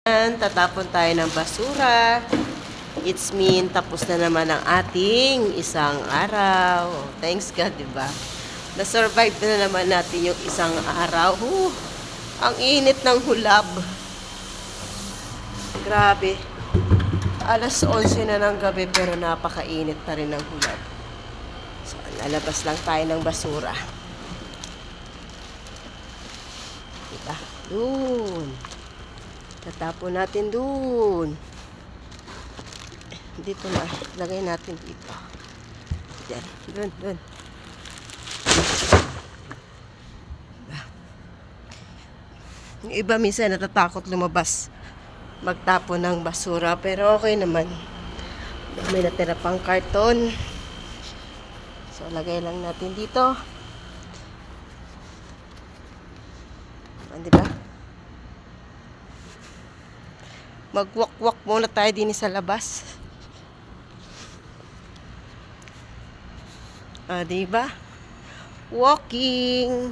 Tatapon tayo ng basura. It's mean tapos na naman ang ating isang araw. Thanks God, diba? Na-survive na naman natin yung isang araw. Ang init ng hulab. Grabe. Alas 11 na ng gabi pero napakainit pa rin ng hulab. So, nalabas lang tayo ng basura. Diba? Doon. Tatapon natin doon. Dito na. Lagay natin dito. Diyan. Doon. Yung iba minsan natatakot lumabas. Magtapon ng basura. Pero okay naman. May natira pang karton. So, lagay lang natin dito. Diba? Magwak-wak muna tayo din sa labas. Diba? Walking.